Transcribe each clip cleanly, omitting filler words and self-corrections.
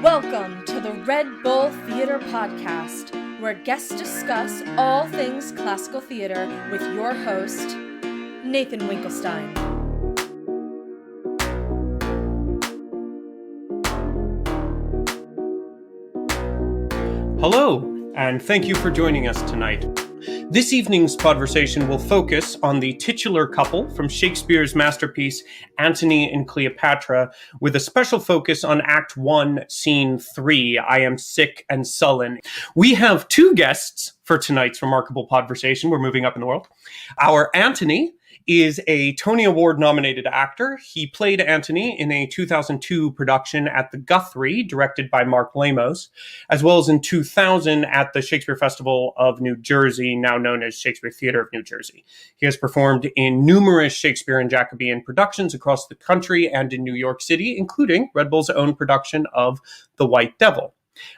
Welcome to the Red Bull Theater Podcast, where guests discuss all things classical theater with your host, Nathan Winkelstein. Hello, and thank you for joining us tonight. This evening's conversation will focus on the titular couple from Shakespeare's masterpiece, Antony and Cleopatra, with a special focus on Act 1, Scene 3, I Am Sick and Sullen. We have two guests for tonight's remarkable conversation. We're moving up in the world. Our Antony is a Tony Award-nominated actor. He played Antony in a 2002 production at the Guthrie, directed by Mark Lamos, as well as in 2000 at the Shakespeare Festival of New Jersey, now known as Shakespeare Theater of New Jersey. He has performed in numerous Shakespeare and Jacobean productions across the country and in New York City, including Red Bull's own production of The White Devil.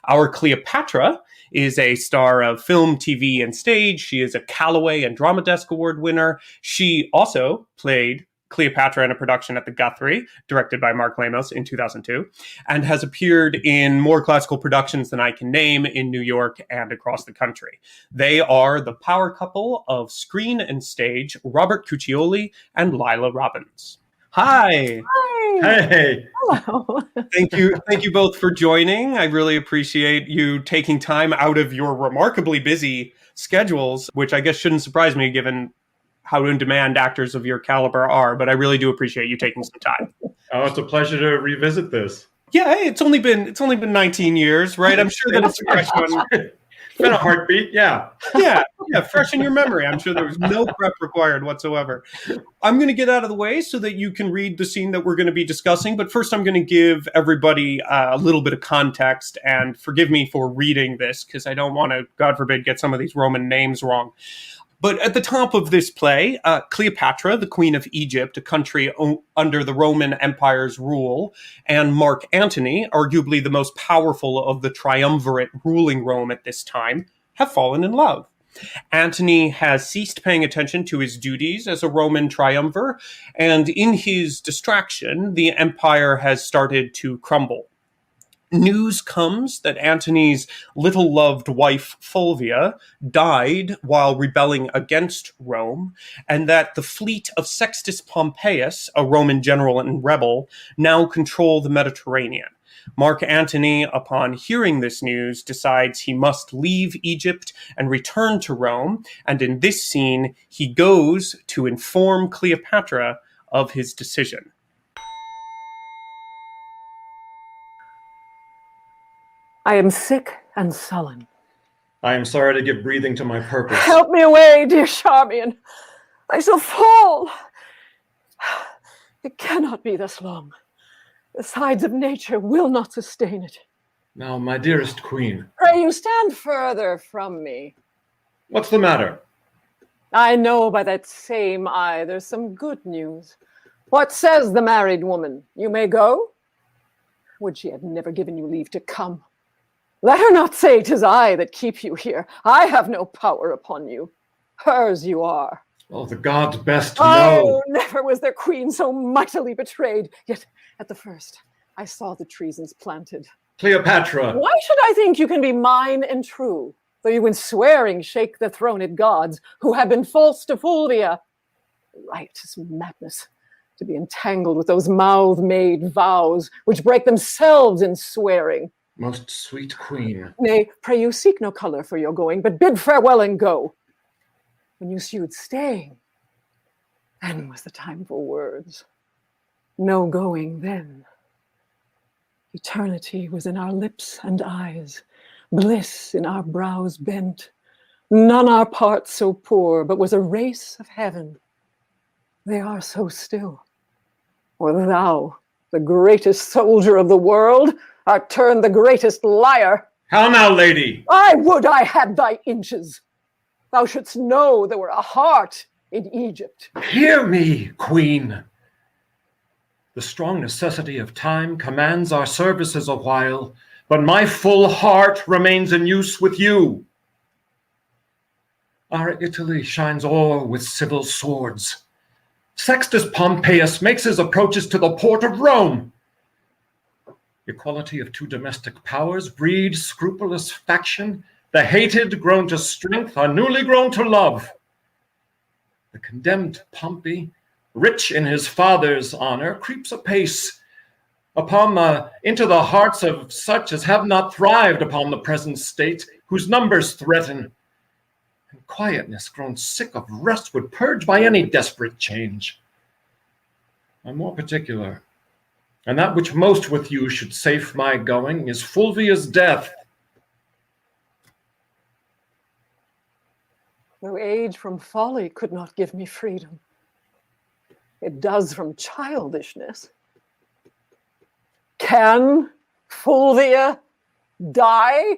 Our Cleopatra is a star of film, TV, and stage. She is a Callaway and Drama Desk Award winner. She also played Cleopatra in a production at the Guthrie, directed by Mark Lamos in 2002, and has appeared in more classical productions than I can name in New York and across the country. They are the power couple of screen and stage, Robert Cuccioli and Laila Robins. Hi. Hey. Hello. Thank you both for joining. I really appreciate you taking time out of your remarkably busy schedules, which I guess shouldn't surprise me given how in demand actors of your caliber are, but I really do appreciate you taking some time. Oh, it's a pleasure to revisit this. Yeah, it's only been 19 years, right? I'm sure that it's a fresh one. It's been a heartbeat, yeah. Yeah, fresh in your memory. I'm sure there was no prep required whatsoever. I'm going to get out of the way so that you can read the scene that we're going to be discussing. But first, I'm going to give everybody a little bit of context. And forgive me for reading this, because I don't want to, God forbid, get some of these Roman names wrong. But at the top of this play, Cleopatra, the Queen of Egypt, a country under the Roman Empire's rule, and Mark Antony, arguably the most powerful of the triumvirate ruling Rome at this time, have fallen in love. Antony has ceased paying attention to his duties as a Roman triumvir, and in his distraction, the empire has started to crumble. News comes that Antony's little-loved wife, Fulvia, died while rebelling against Rome, and that the fleet of Sextus Pompeius, a Roman general and rebel, now control the Mediterranean. Mark Antony, upon hearing this news, decides he must leave Egypt and return to Rome, and in this scene, he goes to inform Cleopatra of his decision. I am sick and sullen. I am sorry to give breathing to my purpose. Help me away, dear Charmian. I shall fall. It cannot be thus long. The sides of nature will not sustain it. Now, my dearest queen. Pray you stand further from me. What's the matter? I know by that same eye there's some good news. What says the married woman? You may go? Would she had never given you leave to come? Let her not say 'tis I that keep you here. I have no power upon you. Hers you are. Oh, the gods best Oh, know. never was there queen so mightily betrayed. Yet at the first I saw the treasons planted. Cleopatra. Why should I think you can be mine and true, though you in swearing shake the throned gods who have been false to Fulvia? Riotous madness, to be entangled with those mouth-made vows which break themselves in swearing. Most sweet queen. Nay, pray you seek no colour for your going, but bid farewell and go. When you sued staying, then was the time for words. No going then. Eternity was in our lips and eyes, bliss in our brows bent. None our parts so poor, but was a race of heaven. They are so still. Or thou, the greatest soldier of the world, art turned the greatest liar. How now, lady? I would I had thy inches. Thou shouldst know there were a heart in Egypt. Hear me, queen. The strong necessity of time commands our services a while, but my full heart remains in use with you. Our Italy shines o'er with civil swords. Sextus Pompeius makes his approaches to the port of Rome. Equality of two domestic powers breeds scrupulous faction. The hated grown to strength are newly grown to love. The condemned Pompey, rich in his father's honor, creeps apace into the hearts of such as have not thrived upon the present state, whose numbers threaten. And quietness, grown sick of rest, would purge by any desperate change. I'm more particular, and that which most with you should safe my going is Fulvia's death. Though age from folly could not give me freedom, it does from childishness. Can Fulvia die?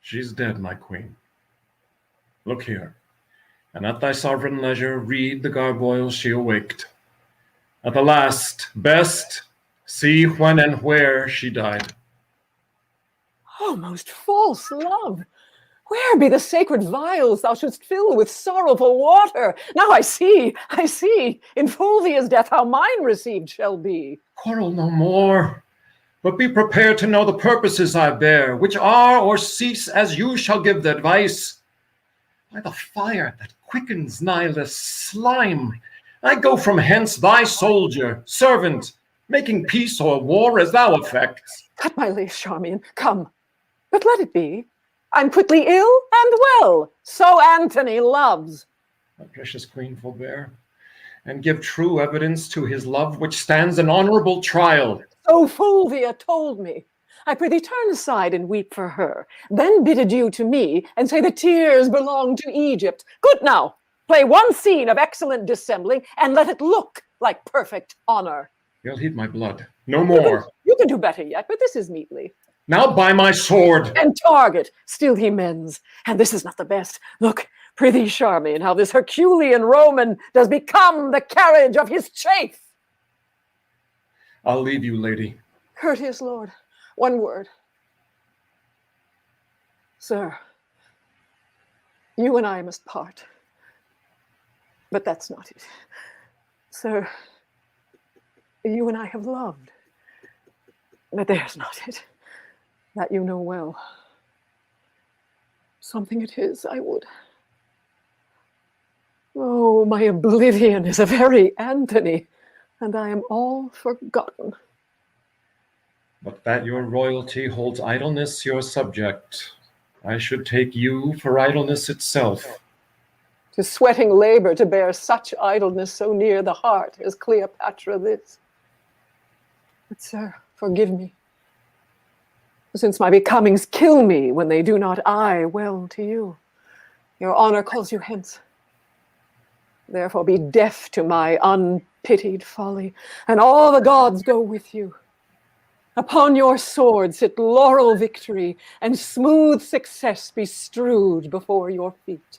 She's dead, my queen. Look here, and at thy sovereign leisure read the garboils she awaked. At the last, best, see when and where she died. Oh, most false love! Where be the sacred vials thou shouldst fill with sorrowful water? Now I see, in Fulvia's death how mine received shall be. Quarrel no more, but be prepared to know the purposes I bear, which are or cease as you shall give the advice. By the fire that quickens Nihilus' slime, I go from hence thy soldier, servant, making peace or war as thou affects. Cut my lace, Charmian, come, but let it be. I'm quickly ill and well, so Antony loves. My precious queen, forbear, and give true evidence to his love, which stands an honorable trial. So Fulvia told me. I prithee turn aside and weep for her, then bid adieu to me, and say the tears belong to Egypt. Good now, play one scene of excellent dissembling, and let it look like perfect honor. You'll heed my blood, no more. You can do better yet, but this is meetly. Now by my sword. And target, still he mends. And this is not the best. Look, prithee, Charmian, how this Herculean Roman does become the carriage of his chafe. I'll leave you, lady. Courteous lord, one word. Sir, you and I must part. But that's not it. Sir, you and I have loved. But there's not it. That you know well. Something it is, I would. Oh, my oblivion is a very Antony, and I am all forgotten. But that your royalty holds idleness your subject, I should take you for idleness itself. 'Tis sweating labor to bear such idleness so near the heart as Cleopatra this. But, sir, forgive me. Since my becomings kill me when they do not eye well to you. Your honor calls you hence. Therefore be deaf to my unpitied folly, and all the gods go with you. Upon your sword sit laurel victory, and smooth success be strewed before your feet.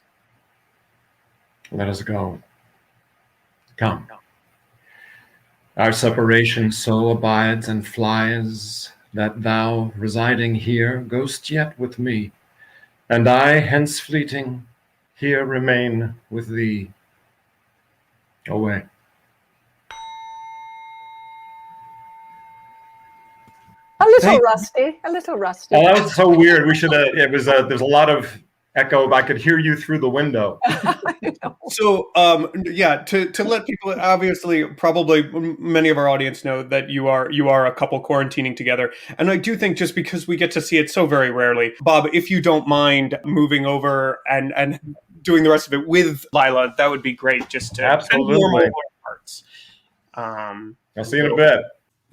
Let us go. Come. Our separation so abides and flies, that thou, residing here, goest yet with me, and I, hence fleeting, here remain with thee. Away. A little rusty, a little rusty. Oh, that was so weird. We should. There's a lot of echo. I could hear you through the window. So, to let people, obviously, probably many of our audience know that you are a couple quarantining together, and I do think just because we get to see it so very rarely, Bob, if you don't mind moving over and doing the rest of it with Laila, that would be great. Just to absolutely parts. I'll see you in a bit.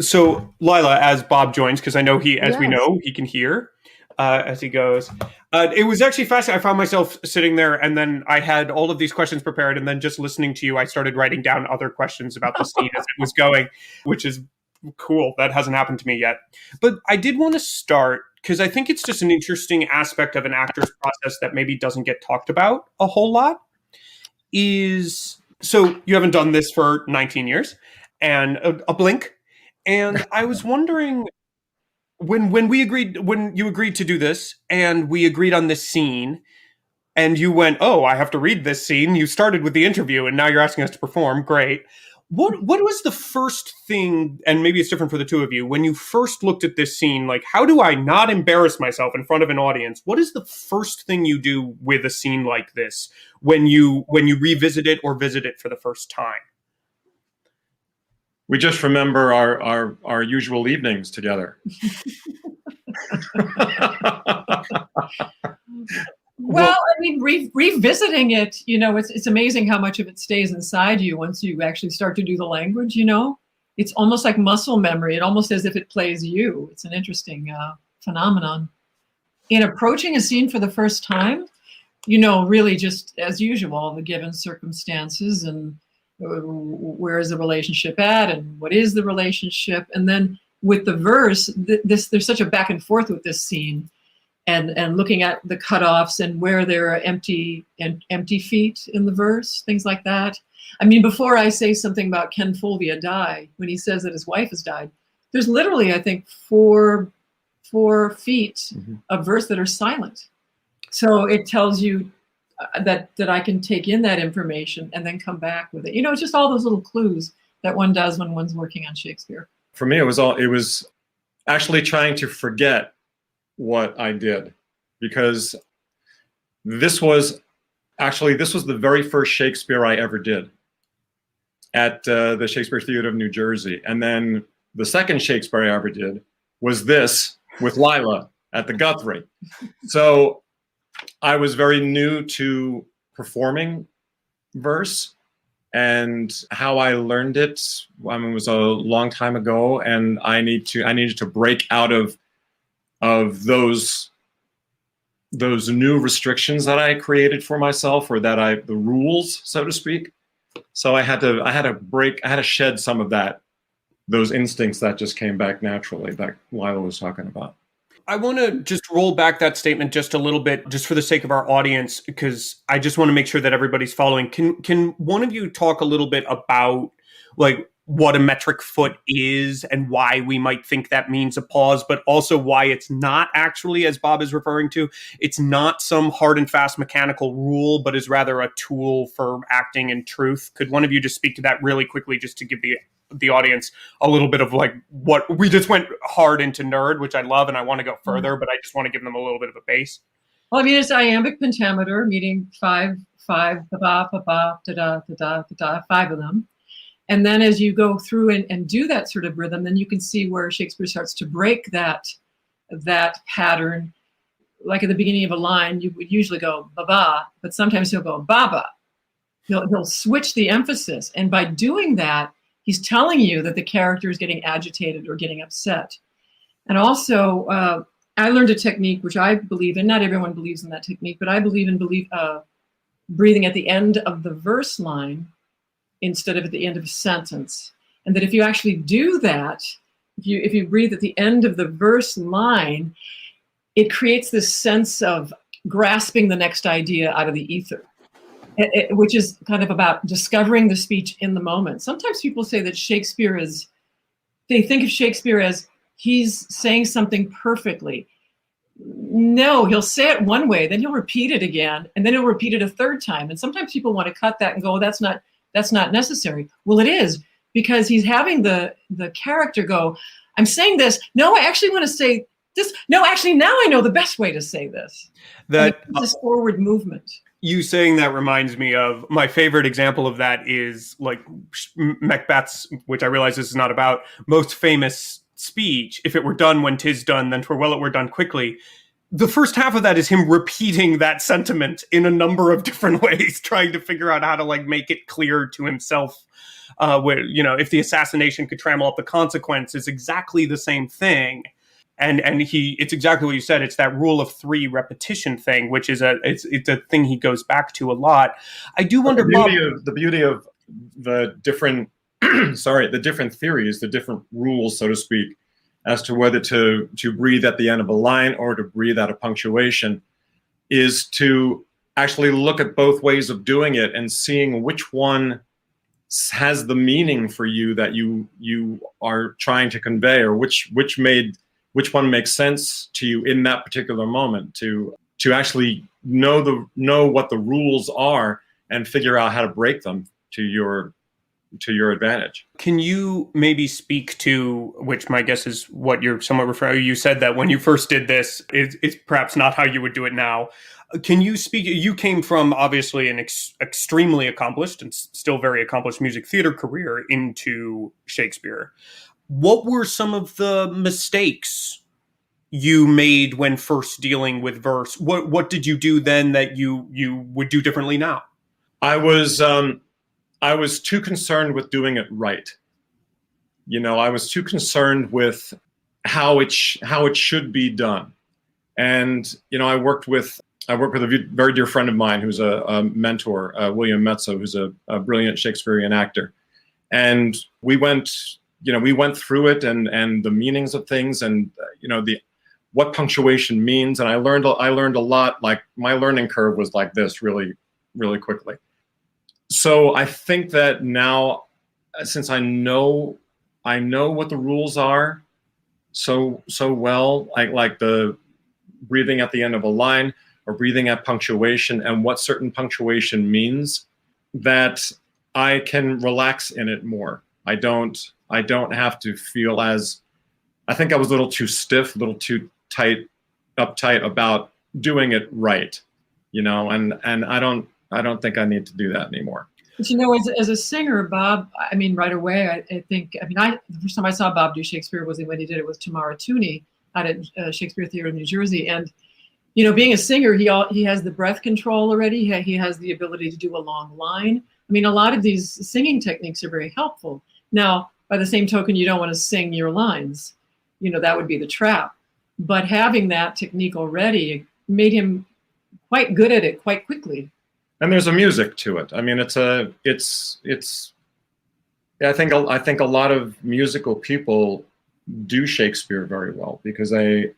So, Laila, as Bob joins, because I know we know, he can hear as he goes. It was actually fascinating. I found myself sitting there, and then I had all of these questions prepared, and then just listening to you, I started writing down other questions about the scene as it was going, which is cool. That hasn't happened to me yet. But I did want to start, because I think it's just an interesting aspect of an actor's process that maybe doesn't get talked about a whole lot, so you haven't done this for 19 years, and a blink. And I was wondering, when you agreed to do this, and we agreed on this scene, and you went, "Oh, I have to read this scene." You started with the interview, and now you're asking us to perform. Great. What was the first thing, and maybe it's different for the two of you, when you first looked at this scene, like, how do I not embarrass myself in front of an audience? What is the first thing you do with a scene like this when you revisit it or visit it for the first time? We just remember our usual evenings together. Well, I mean, revisiting it, it's amazing how much of it stays inside you once you actually start to do the language, It's almost like muscle memory. It almost as if it plays you. It's an interesting phenomenon. In approaching a scene for the first time, really just as usual, the given circumstances and where is the relationship at and what is the relationship. And then with the verse, there's such a back and forth with this scene. And looking at the cutoffs and where there are empty feet in the verse, things like that. I mean, before I say something about Ken Fulvia die, when he says that his wife has died, there's literally, I think, four feet of verse that are silent. So it tells you that I can take in that information and then come back with it. It's just all those little clues that one does when one's working on Shakespeare. For me, it was actually trying to forget what I did, because this was the very first Shakespeare I ever did at the Shakespeare Theater of New Jersey. And then the second Shakespeare I ever did was this with Laila at the Guthrie. So I was very new to performing verse, and how I learned it, it was a long time ago, and I needed to break out of those new restrictions that I created for myself, or the rules, so to speak. So I had to shed some of those instincts that just came back naturally that Laila was talking about. I want to just roll back that statement just a little bit, just for the sake of our audience, because I just want to make sure that everybody's following. Can one of you talk a little bit about, like, what a metric foot is and why we might think that means a pause, but also why it's not actually, as Bob is referring to, it's not some hard and fast mechanical rule, but is rather a tool for acting in truth? Could one of you just speak to that really quickly, just to give the audience a little bit of, like, what we just went hard into nerd, which I love, and I want to go further, but I just want to give them a little bit of a base. Well, I mean, it's iambic pentameter, meaning five, ba ba ba ba da da da da, five of them. And then as you go through and do that sort of rhythm, then you can see where Shakespeare starts to break that pattern. Like at the beginning of a line, you would usually go ba-ba, but sometimes he'll go ba-ba. He'll switch the emphasis. And by doing that, he's telling you that the character is getting agitated or getting upset. And also, I learned a technique which I believe in. Not everyone believes in that technique, but I believe in breathing at the end of the verse line instead of at the end of a sentence. And that if you actually do that, if you breathe at the end of the verse line, it creates this sense of grasping the next idea out of the ether, which is kind of about discovering the speech in the moment. Sometimes people say that they think of Shakespeare as he's saying something perfectly. No, he'll say it one way, then he'll repeat it again, and then he'll repeat it a third time. And sometimes people want to cut that and go, that's not necessary. Well, it is, because he's having the character go, I'm saying this. No, I actually want to say this. No, actually, now I know the best way to say this. That this forward movement. You saying that reminds me of my favorite example of that is, like, Macbeth's, which I realize this is not about, most famous speech. If it were done when 'tis done, then 'twere well it were done quickly. The first half of that is him repeating that sentiment in a number of different ways, trying to figure out how to, like, make it clear to himself. Where, if the assassination could trammel up the consequences, exactly the same thing. And it's exactly what you said. It's that rule of three repetition thing, which is it's a thing he goes back to a lot. I do wonder, the beauty of the different the different theories, the different rules, so to speak, as to whether to breathe at the end of a line or to breathe at a punctuation, is to actually look at both ways of doing it and seeing which one has the meaning for you that you are trying to convey, or which one makes sense to you in that particular moment, to actually know what the rules are and figure out how to break them to your your advantage. Can you maybe speak to, which my guess is what you're somewhat referring to, you said that when you first did this, it's perhaps not how you would do it now. Can you speak, you came from obviously an extremely accomplished and still very accomplished music theater career into Shakespeare. What were some of the mistakes you made when first dealing with verse? What did you do then that you would do differently now? I was too concerned with doing it right. I was too concerned with how it should be done. And I worked with a very dear friend of mine who's a mentor, William Mezzo, who's a brilliant Shakespearean actor. And we went through it and the meanings of things and what punctuation means. And I learned a lot. Like my learning curve was like this really, really quickly. So I think that now, since I know what the rules are so well, like the breathing at the end of a line or breathing at punctuation and what certain punctuation means, that I can relax in it more. I don't have to feel as, I think I was a little too stiff, a little too uptight about doing it right, and I don't think I need to do that anymore. But as a singer, Bob, right away, I think, the first time I saw Bob do Shakespeare was when he did it with Tamara Tooney out at Shakespeare Theater in New Jersey. And, being a singer, he has the breath control already. He has the ability to do a long line. A lot of these singing techniques are very helpful. Now, by the same token, you don't want to sing your lines. That would be the trap. But having that technique already made him quite good at it quite quickly. And there's a music to it. I think a lot of musical people do Shakespeare very well because they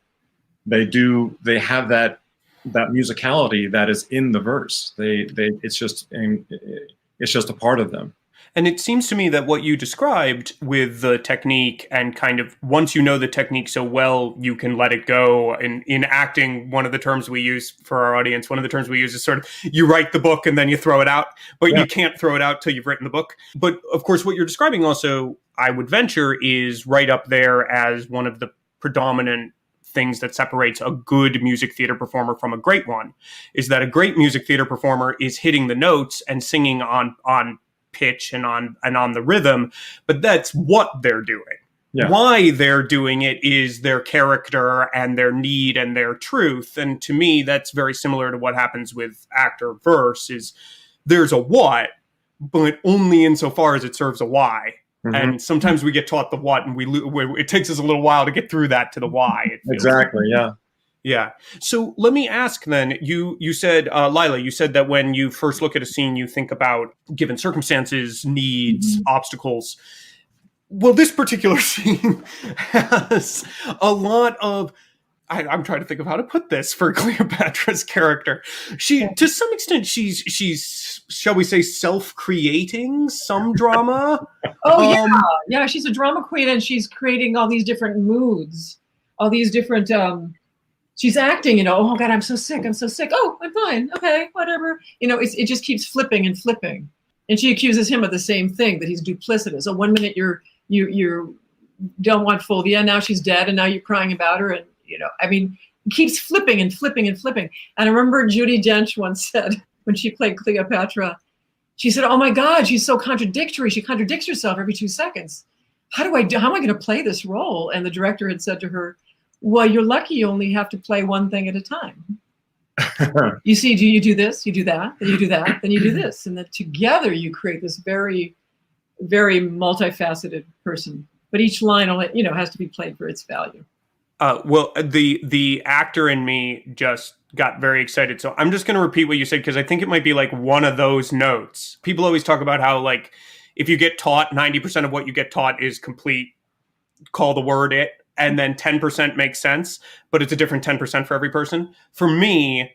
have that musicality that is in the verse. It's just a part of them. And it seems to me that what you described with the technique and kind of once you know the technique so well, you can let it go. And in acting, one of the terms we use for our audience, one of the terms we use is sort of you write the book and then you throw it out, but you can't throw it out till you've written the book. But of course, what you're describing also, I would venture, is right up there as one of the predominant things that separates a good music theater performer from a great one, is that a great music theater performer is hitting the notes and singing on pitch and on the rhythm, but that's what they're doing. Yeah. Why they're doing it is their character and their need and their truth. And to me, that's very similar to what happens with actor verse is there's a what, but only insofar as it serves a why. Mm-hmm. And sometimes we get taught the what and it takes us a little while to get through that to the why. Exactly. Yeah. Yeah. So let me ask then, you said, Laila, you said that when you first look at a scene, you think about given circumstances, needs, obstacles. Well, this particular scene has a lot of, I'm trying to think of how to put this for Cleopatra's character. To some extent, she's, shall we say, self-creating some drama. Yeah, she's a drama queen and she's creating all these different moods, all these different, she's acting, oh God, I'm so sick. Oh, I'm fine. Okay, whatever. It just keeps flipping and flipping. And she accuses him of the same thing, that he's duplicitous. So one minute you don't want Fulvia, now she's dead, and now you're crying about her. And, it keeps flipping and flipping and flipping. And I remember Judi Dench once said, when she played Cleopatra, she said, oh my God, she's so contradictory. She contradicts herself every 2 seconds. How am I going to play this role? And the director had said to her, well, you're lucky you only have to play one thing at a time. You see, do you do this, you do that, then you do that, then you do this. And then together you create this very, very multifaceted person. But each line, has to be played for its value. Well, the actor in me just got very excited. So I'm just going to repeat what you said, because I think it might be like one of those notes. People always talk about how, like, if you get taught, 90% of what you get taught is complete, call the word it. And then 10% makes sense, but it's a different 10% for every person. For me,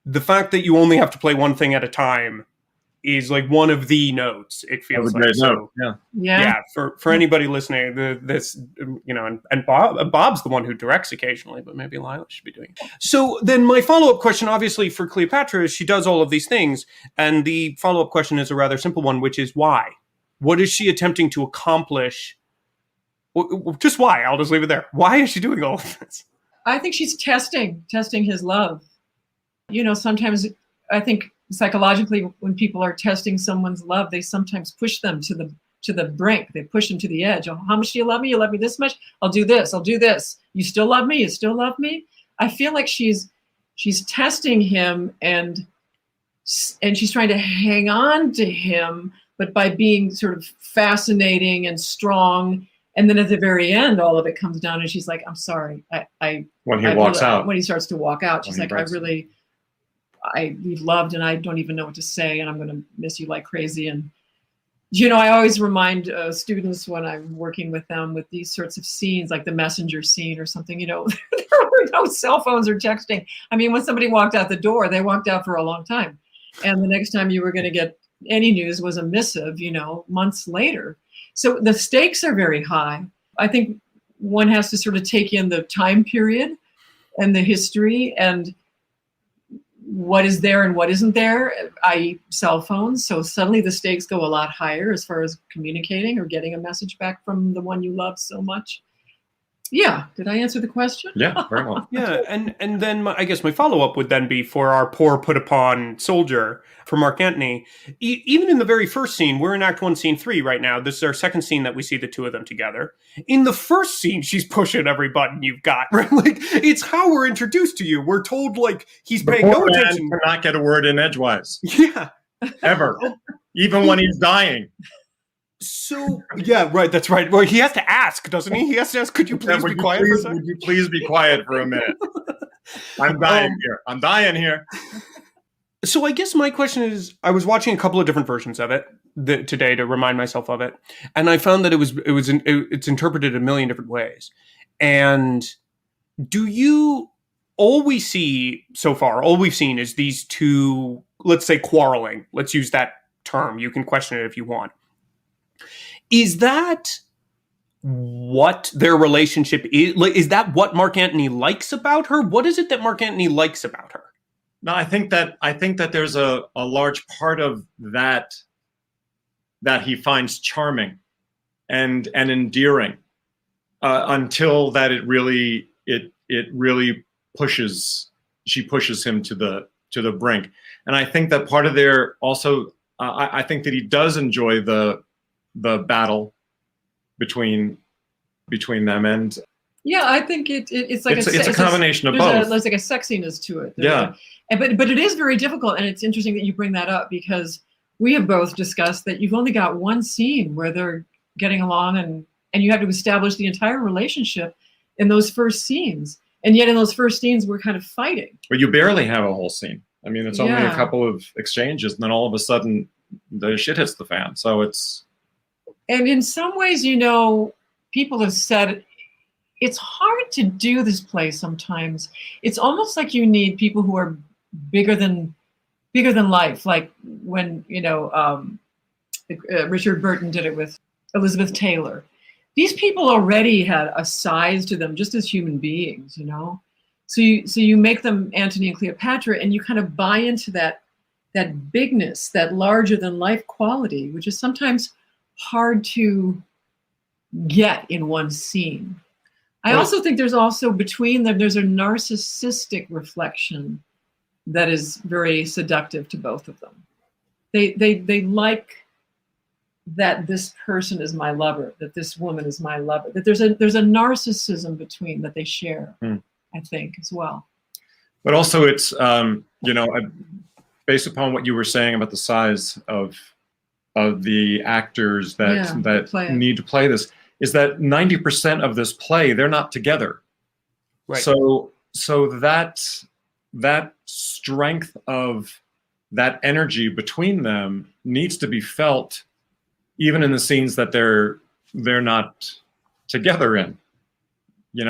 the fact that you only have to play one thing at a time is like one of the notes. It feels like so. Yeah. For anybody listening, this and Bob's the one who directs occasionally, but maybe Laila should be doing it. So then my follow-up question, obviously, for Cleopatra is she does all of these things, and the follow-up question is a rather simple one, which is why. What is she attempting to accomplish? Just why? I'll just leave it there. Why is she doing all of this? I think she's testing his love. Sometimes I think psychologically when people are testing someone's love, they sometimes push them to the brink. They push them to the edge. Oh, how much do you love me? You love me this much? I'll do this. I'll do this. You still love me? You still love me? I feel like she's testing him and she's trying to hang on to him, but by being sort of fascinating and strong. And then at the very end, all of it comes down and she's like, I'm sorry. When he starts to walk out, she's like, we've loved and I don't even know what to say and I'm going to miss you like crazy. And, I always remind students when I'm working with them with these sorts of scenes, like the messenger scene or something, there were no cell phones or texting. I mean, when somebody walked out the door, they walked out for a long time. And the next time you were going to get any news was a missive, months later. So the stakes are very high. I think one has to sort of take in the time period and the history and what is there and what isn't there, i.e. cell phones. So suddenly the stakes go a lot higher as far as communicating or getting a message back from the one you love so much. Yeah. Did I answer the question? Yeah, very well. Yeah. And then I guess my follow-up would then be for our poor put upon soldier, for Mark Antony. Even in the very first scene, we're in Act 1, Scene 3 right now. This is our second scene that we see the two of them together. In the first scene, she's pushing every button you've got, right? Like, it's how we're introduced to you. We're told, like, he's paying no attention. To not get a word in edgewise. Yeah. Ever. Even when he's dying. So, yeah, right, that's right. Well, he has to ask, doesn't he? He has to ask, could you please be quiet for a second? Would you please be quiet for a minute? I'm dying here. So I guess my question is, I was watching a couple of different versions of it today to remind myself of it, and I found that it's interpreted a million different ways. And all we've seen is these two, let's say, quarreling. Let's use that term. You can question it if you want. Is that what their relationship is? Like, is that what Mark Antony likes about her? What is it that Mark Antony likes about her? No, I think that there's a large part of that he finds charming and endearing until that it really pushes him to the brink. And I think that part of their also I think that he does enjoy the battle between them, and yeah, I think it's like it's a combination of both. There's like a sexiness to it. Yeah, but it is very difficult, and it's interesting that you bring that up because we have both discussed that you've only got one scene where they're getting along, and you have to establish the entire relationship in those first scenes, and yet in those first scenes we're kind of fighting. But you barely have a whole scene. I mean, it's only a couple of exchanges, and then all of a sudden the shit hits the fan. So it's. And in some ways, people have said it's hard to do this play sometimes. It's almost like you need people who are bigger than life. Like when, Richard Burton did it with Elizabeth Taylor. These people already had a size to them just as human beings, So you make them Antony and Cleopatra and you kind of buy into that bigness, that larger than life quality, which is sometimes hard to get in one scene. I also think there's also between them, there's a narcissistic reflection that is very seductive to both of them. They like that this person is my lover, that this woman is my lover, that there's a narcissism between that they share, I think, as well. But also it's, based upon what you were saying about the size of the actors that need to play this, is that 90% of this play, they're not together. Right. So that strength of that energy between them needs to be felt even in the scenes that they're not together in.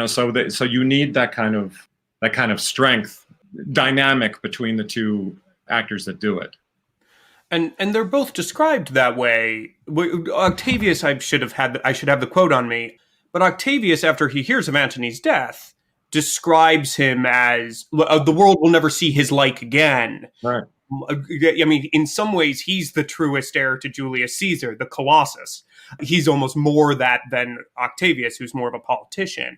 So you need that kind of strength dynamic between the two actors that do it. And they're both described that way. Octavius, I should have the quote on me, but Octavius, after he hears of Antony's death, describes him as the world will never see his like again. Right. I mean, in some ways, he's the truest heir to Julius Caesar, the Colossus. He's almost more that than Octavius, who's more of a politician.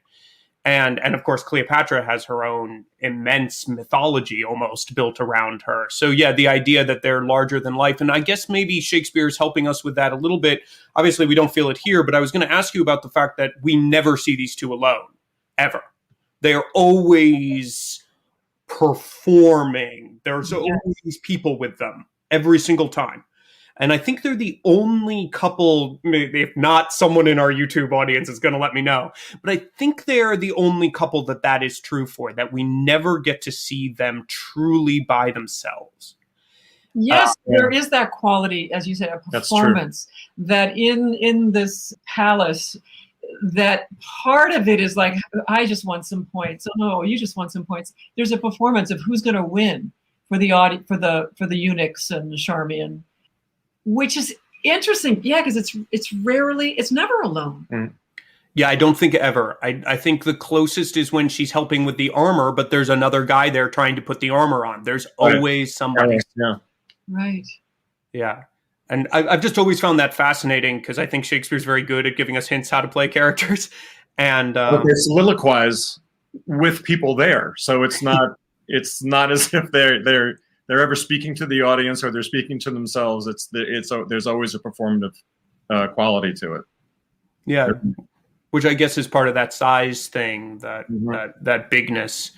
And of course, Cleopatra has her own immense mythology almost built around her. So yeah, the idea that they're larger than life. And I guess maybe Shakespeare's helping us with that a little bit. Obviously, we don't feel it here, but I was going to ask you about the fact that we never see these two alone, ever. They are always performing. There's always people with them every single time. And I think they're the only couple, if not someone in our YouTube audience is going to let me know, but I think they're the only couple that is true for, that we never get to see them truly by themselves. Yes, there is that quality, as you said, a performance that in this palace, that part of it is like, I just want some points. Oh no, you just want some points. There's a performance of who's going to win for the audience, for the eunuchs and Charmian. Which is interesting, yeah, because it's never alone. Mm. Yeah, I don't think ever. I think the closest is when she's helping with the armor, but there's another guy there trying to put the armor on. There's always somebody. Yeah. Right. Yeah. And I've just always found that fascinating because I think Shakespeare's very good at giving us hints how to play characters. And they soliloquize with people there, so it's not as if they're ever speaking to the audience or they're speaking to themselves. There's always a performative quality to it. Yeah, which I guess is part of that size thing, that bigness.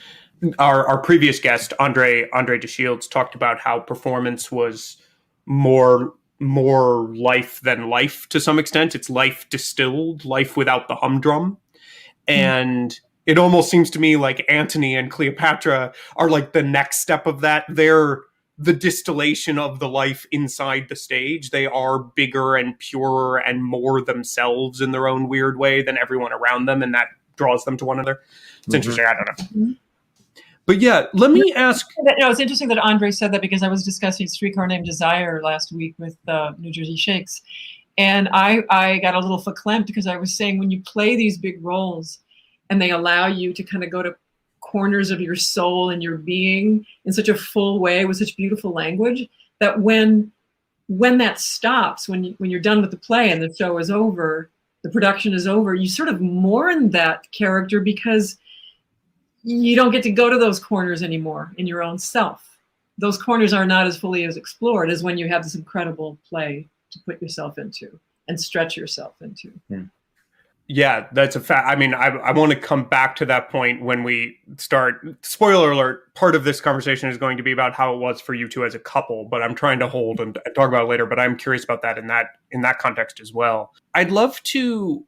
Our previous guest, Andre de Shields, talked about how performance was more life than life to some extent. It's life distilled, life without the humdrum, and it almost seems to me like Antony and Cleopatra are like the next step of that. They're the distillation of the life inside the stage. They are bigger and purer and more themselves in their own weird way than everyone around them, and that draws them to one another. It's interesting. I don't know. Mm-hmm. But yeah, let me ask. No, it's interesting that Andre said that because I was discussing Streetcar Named Desire last week with New Jersey Shakes. And I got a little verklempt because I was saying when you play these big roles, and they allow you to kind of go to corners of your soul and your being in such a full way with such beautiful language, that when that stops, when you're done with the play and the show is over, the production is over, you sort of mourn that character because you don't get to go to those corners anymore in your own self. Those corners are not as fully as explored as when you have this incredible play to put yourself into and stretch yourself into. Yeah, that's a fact. I mean, I want to come back to that point when we start. Spoiler alert, part of this conversation is going to be about how it was for you two as a couple, but I'm trying to hold and talk about it later, but I'm curious about that in that context as well. I'd love to,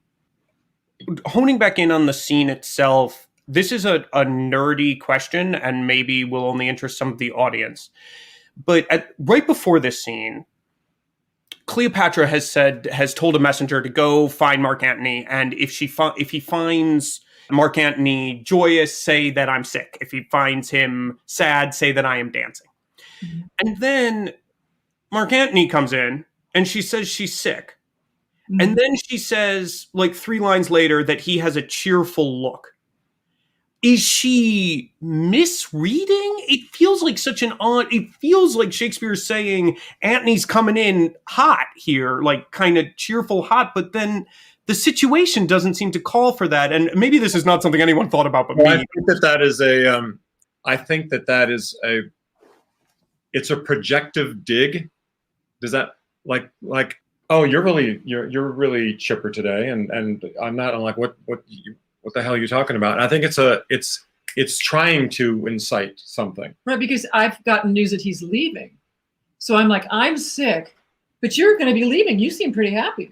honing back in on the scene itself, this is a nerdy question and maybe will only interest some of the audience. But right before this scene, Cleopatra has told a messenger to go find Mark Antony, and if he finds Mark Antony joyous, say that I'm sick. If he finds him sad, say that I am dancing. Mm-hmm. And then Mark Antony comes in, and she says she's sick. Mm-hmm. And then she says, like 3 lines later, that he has a cheerful look. Is she misreading? It feels like it feels like Shakespeare's saying Antony's coming in hot here, like kind of cheerful hot, but then the situation doesn't seem to call for that. And maybe this is not something anyone thought about, but me. I think that is it's a projective dig. Does that like, oh, you're really chipper today. And I'm not. I'm like, what the hell are you talking about? And I think it's trying to incite something. Right, because I've gotten news that he's leaving. So I'm like, I'm sick, but you're going to be leaving. You seem pretty happy.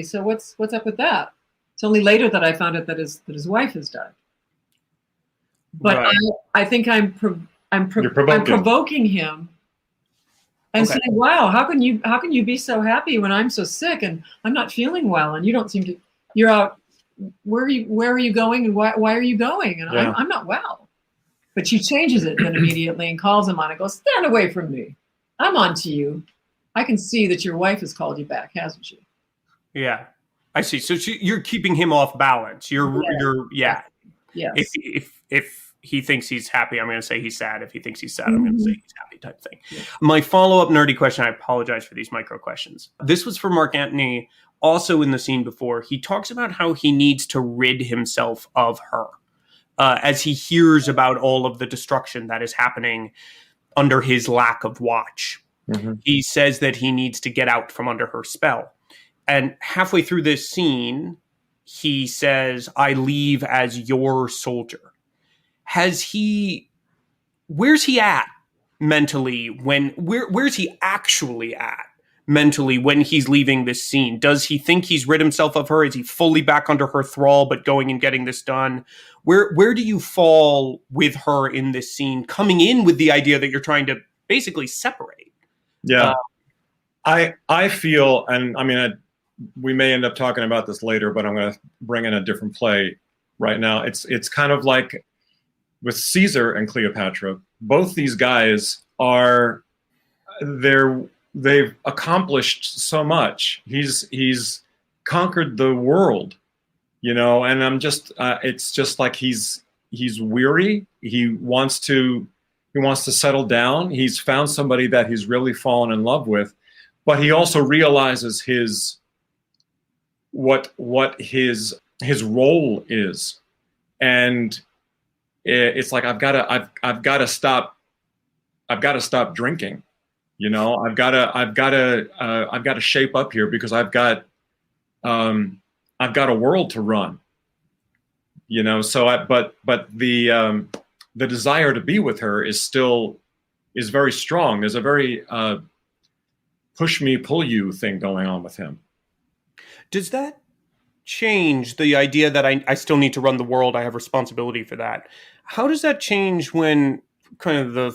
So what's up with that? It's only later that I found out that his wife has died. But right. I think I'm provoking him and saying, wow, how can you be so happy when I'm so sick and I'm not feeling well and you don't seem to, you're out. Where are you going and why are you going? And yeah. I'm not well. But she changes it then immediately and calls him on it. Goes, stand away from me. I'm on to you. I can see that your wife has called you back, hasn't she? Yeah, I see. So you're keeping him off balance. Yeah. Yes. If he thinks he's happy, I'm going to say he's sad. If he thinks he's sad, I'm going to say he's happy type thing. Yeah. My follow-up nerdy question, I apologize for these micro questions. This was for Mark Antony, also in the scene before. He talks about how he needs to rid himself of her as he hears about all of the destruction that is happening under his lack of watch. Mm-hmm. He says that he needs to get out from under her spell. And halfway through this scene, he says, I leave as your soldier. Where's he at mentally where's he actually at mentally when he's leaving this scene? Does he think he's rid himself of her? Is he fully back under her thrall, but going and getting this done? Where do you fall with her in this scene, coming in with the idea that you're trying to basically separate? Yeah. I feel, and I mean, we may end up talking about this later, but I'm going to bring in a different play right now. It's kind of like with Caesar and Cleopatra, both these guys they've accomplished so much. He's conquered the world, and I'm just it's just like he's weary. He wants to settle down. He's found somebody that he's really fallen in love with, but he also realizes what his role is, and it's like I've got to stop drinking, I've got to shape up here because I've got a world to run, so but the desire to be with her is very strong. There's a very push me pull you thing going on with him. Does that change the idea that I still need to run the world? I have responsibility for that. How does that change when kind of the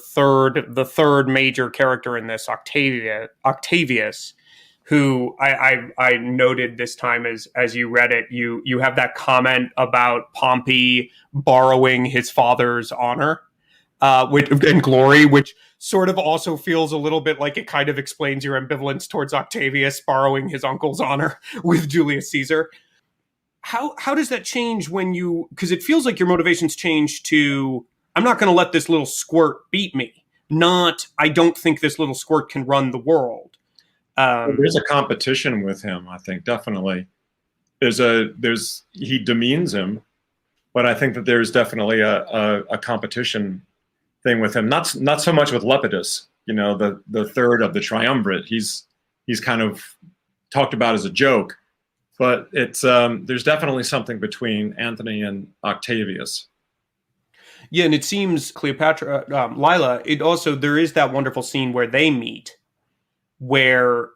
third major character in this, Octavius, who I noted this time as you read it, you have that comment about Pompey borrowing his father's honor and glory, which sort of also feels a little bit like it kind of explains your ambivalence towards Octavius borrowing his uncle's honor with Julius Caesar. How does that change because it feels like your motivations change to, I'm not going to let this little squirt beat me, not, I don't think this little squirt can run the world. There's a competition with him, I think, definitely. He demeans him, but I think that there's definitely a competition thing with him. Not so much with Lepidus, the third of the triumvirate. He's kind of talked about as a joke. But it's there's definitely something between Antony and Octavius. Yeah, and it seems Cleopatra, Laila, there is that wonderful scene where they meet, where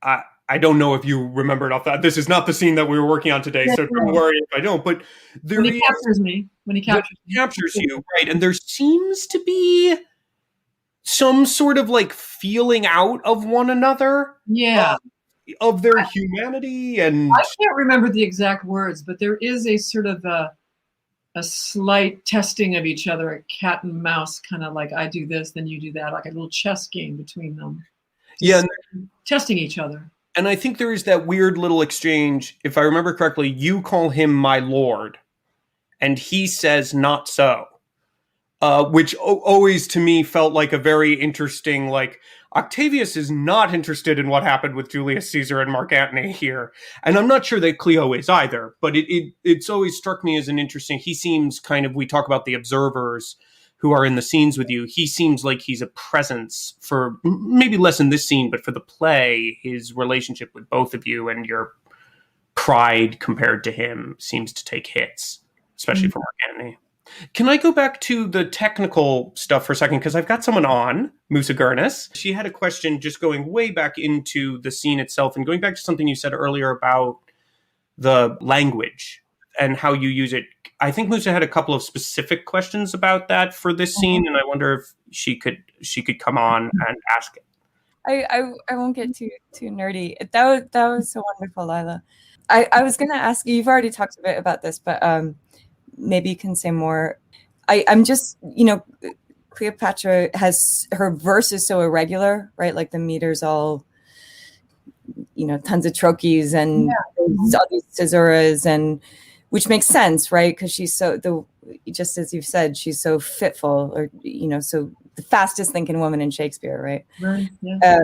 I don't know if you remember it off that. This is not the scene that we were working on today, so don't worry if I don't. But when he captures you, right? And there seems to be some sort of like feeling out of one another. Yeah. Of their humanity, and I can't remember the exact words, but there is a sort of a slight testing of each other, a cat and mouse, kind of like I do this, then you do that, like a little chess game between them. Yeah, testing each other. And I think there is that weird little exchange. If I remember correctly, you call him my lord, and he says not so, which always to me felt like a very interesting, like, Octavius is not interested in what happened with Julius Caesar and Mark Antony here. And I'm not sure that Cleo is either, but it's always struck me as an interesting, he seems kind of, we talk about the observers who are in the scenes with you. He seems like he's a presence for maybe less in this scene, but for the play, his relationship with both of you and your pride compared to him seems to take hits, especially for Mark Antony. Can I go back to the technical stuff for a second? Because I've got someone on, Musa Gurnis. She had a question just going way back into the scene itself and going back to something you said earlier about the language and how you use it. I think Musa had a couple of specific questions about that for this scene, and I wonder if she could come on and ask it. I won't get too nerdy. That was so wonderful, Laila. I was going to ask you, you've already talked a bit about this, but maybe you can say more. I'm just, Cleopatra has, her verse is so irregular, right? Like the meters all, tons of trochees and all these caesuras, and which makes sense, right? Because she's so, just as you've said, she's so fitful, or, so the fastest thinking woman in Shakespeare, right? Right. Yeah.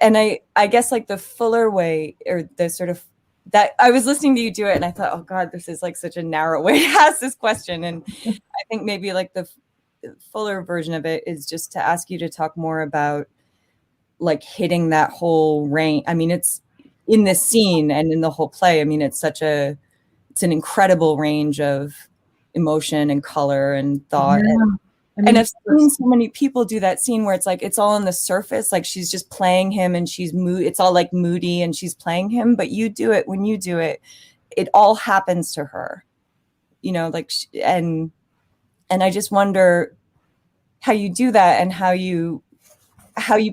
And I guess like the fuller way, or the sort of, that I was listening to you do it and I thought, oh God, this is like such a narrow way to ask this question. And I think maybe like the fuller version of it is just to ask you to talk more about like hitting that whole range. I mean, it's in this scene and in the whole play. I mean, it's an incredible range of emotion and color and thought. Yeah. And I've seen so many people do that scene where it's like, it's all on the surface. Like she's just playing him and it's all like moody and she's playing him. But when you do it, it all happens to her, like, and I just wonder how you do that and how you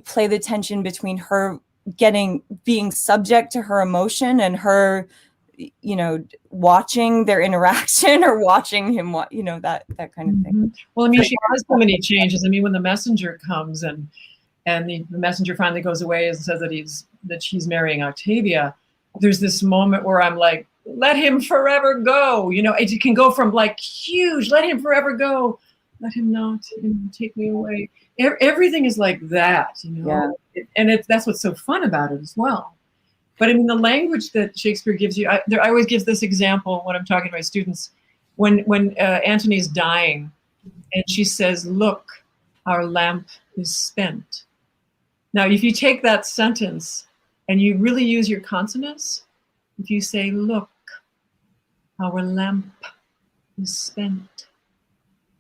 play the tension between her being subject to her emotion and her, watching their interaction or watching him, that kind of thing. Well, I mean, she has so many changes. I mean, when the messenger comes and the messenger finally goes away and says that she's marrying Octavia, there's this moment where I'm like, let him forever go. It can go from like huge, let him forever go, let him not take me away. Everything is like that, Yeah. And that's what's so fun about it as well. But I mean, the language that Shakespeare gives you, I always give this example when I'm talking to my students. When Antony's dying and she says, look, our lamp is spent. Now, if you take that sentence and you really use your consonants, if you say, look, our lamp is spent,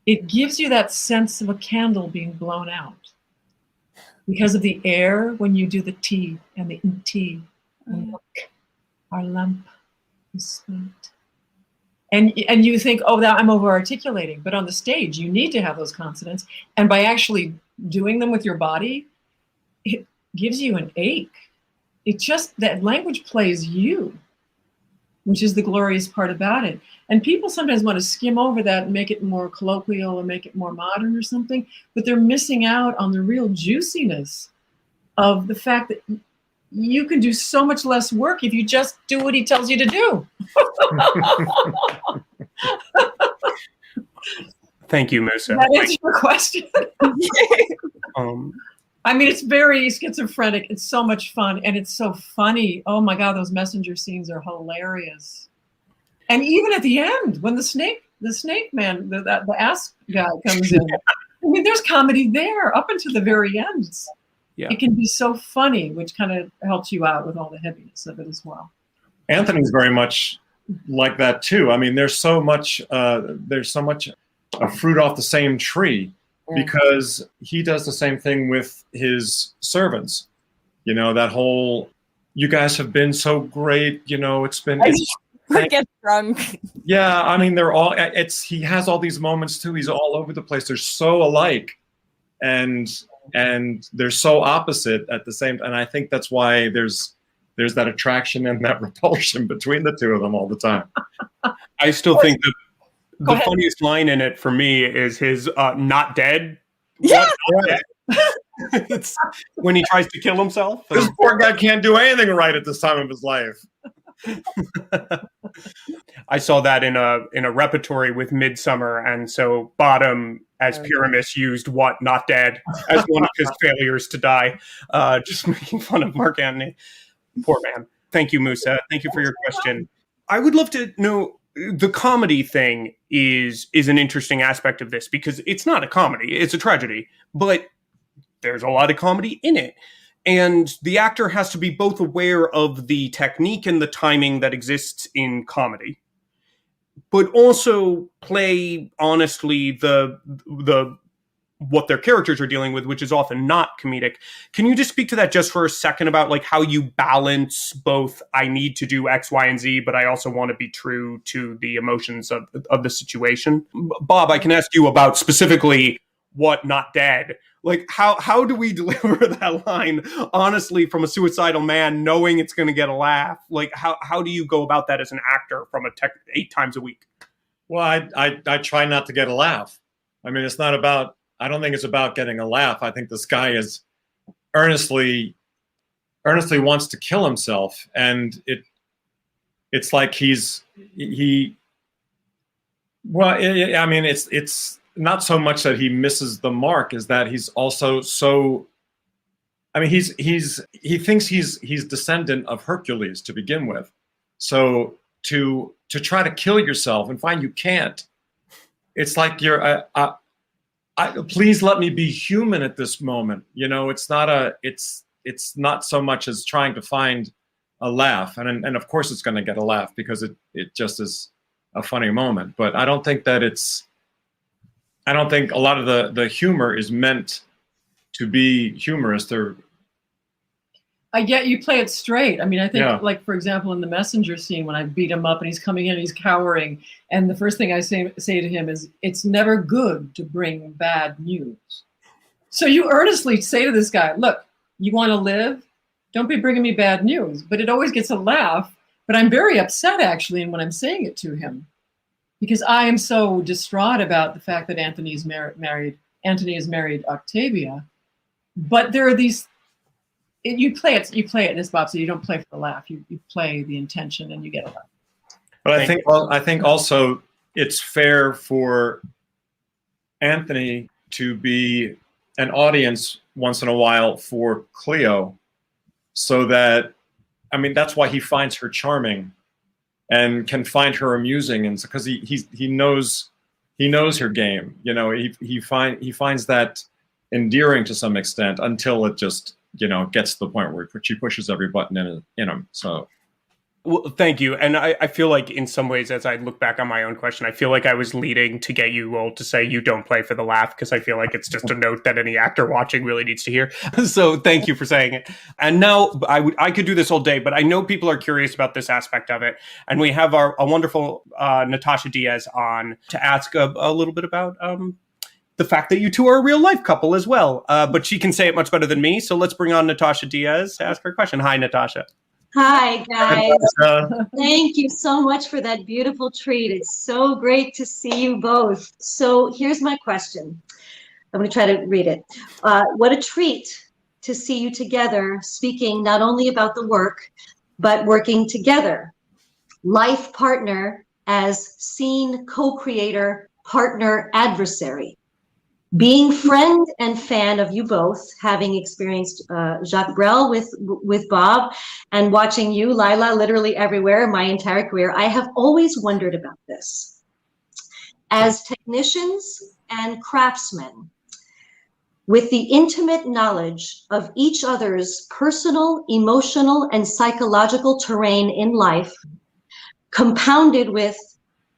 it gives you that sense of a candle being blown out because of the air when you do the T and the T. Look, our lamp is spent. And you think, oh, that I'm over-articulating. But on the stage, you need to have those consonants. And by actually doing them with your body, it gives you an ache. That language plays you, which is the glorious part about it. And people sometimes want to skim over that and make it more colloquial or make it more modern or something, but they're missing out on the real juiciness of the fact that you can do so much less work if you just do what he tells you to do. Thank you, Musa. That answers your question. I mean, it's very schizophrenic. It's so much fun, and it's so funny. Oh my God, those messenger scenes are hilarious. And even at the end, when the snake man, the ass guy comes in, I mean, there's comedy there up until the very end. Yeah. It can be so funny, which kind of helps you out with all the heaviness of it as well. Anthony's very much like that too. I mean, there's so much fruit off the same tree, because he does the same thing with his servants. That whole, you guys have been so great. Get drunk. Yeah, I mean, he has all these moments too. He's all over the place. They're so alike, and they're so opposite at the same time. And I think that's why there's that attraction and that repulsion between the two of them all the time. I still think the funniest line in it for me is his not dead. Yeah. It's when he tries to kill himself. This poor guy can't do anything right at this time of his life. I saw that in a repertory with Midsummer, and so Bottom as Pyramus used what not dead as one of his failures to die, just making fun of Mark Antony. Poor man. Thank you, Musa. Thank you for your question. I would love to know, the comedy thing is an interesting aspect of this, because it's not a comedy, it's a tragedy, but there's a lot of comedy in it. And the actor has to be both aware of the technique and the timing that exists in comedy, but also play honestly the what their characters are dealing with, which is often not comedic. Can you just speak to that just for a second about like how you balance both, I need to do X, Y, and Z, but I also want to be true to the emotions of the situation? Bob, I can ask you about specifically what not dead. Like, how do we deliver that line honestly from a suicidal man, knowing it's going to get a laugh? Like, how do you go about that as an actor from 8 times a week? Well, I try not to get a laugh. I mean, I don't think it's about getting a laugh. I think this guy is earnestly wants to kill himself, and it's like he Well, I mean, it's not so much that he misses the mark, is that he's also so. I mean, he thinks he's descendant of Hercules to begin with, so to try to kill yourself and find you can't. It's like you're. Please let me be human at this moment. You know, it's not so much as trying to find a laugh, and of course it's going to get a laugh because it just is a funny moment. But I don't think a lot of the humor is meant to be humorous. I get you play it straight. I mean, I think, like, for example, in the messenger scene, when I beat him up and he's coming in and he's cowering, and the first thing I say to him is, it's never good to bring bad news. So you earnestly say to this guy, look, you want to live? Don't be bringing me bad news. But it always gets a laugh. But I'm very upset, actually, when I'm saying it to him, because I am so distraught about the fact that Antony is married Octavia. But there are these. You play it, as Bob said. You don't play for the laugh. You play the intention, and you get a laugh. But I think also it's fair for Antony to be an audience once in a while for Cleo, so that, I mean, that's why he finds her charming, and can find her amusing, and because he knows her game. You know, he finds that endearing to some extent until it just, you know, gets to the point where she pushes every button in him. So, well, thank you. And I feel like in some ways, as I look back on my own question, I feel like I was leading to get you all to say you don't play for the laugh, because I feel like it's just a note that any actor watching really needs to hear. So thank you for saying it. And now I could do this all day, but I know people are curious about this aspect of it. And we have a wonderful Natasha Diaz on to ask a little bit about the fact that you two are a real life couple as well. But she can say it much better than me. So let's bring on Natasha Diaz to ask her question. Hi, Natasha. Hi, guys. Thank you so much for that beautiful treat. It's so great to see you both. So here's my question. I'm going to try to read it. What a treat to see you together, speaking not only about the work, but working together. Life partner as scene co-creator, partner, adversary. Being friend and fan of you both, having experienced Jacques Brel with Bob, and watching you, Laila, literally everywhere my entire career, I have always wondered about this. As technicians and craftsmen, with the intimate knowledge of each other's personal, emotional, and psychological terrain in life, compounded with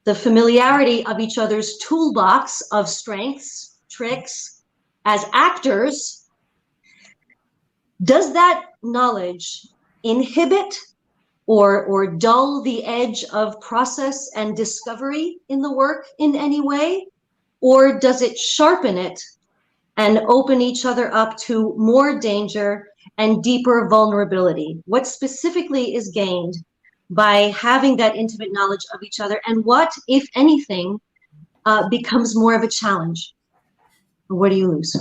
the familiarity of each other's toolbox of strengths, tricks, as actors, does that knowledge inhibit or dull the edge of process and discovery in the work in any way? Or does it sharpen it and open each other up to more danger and deeper vulnerability? What specifically is gained by having that intimate knowledge of each other, and what, if anything, becomes more of a challenge? What do you lose?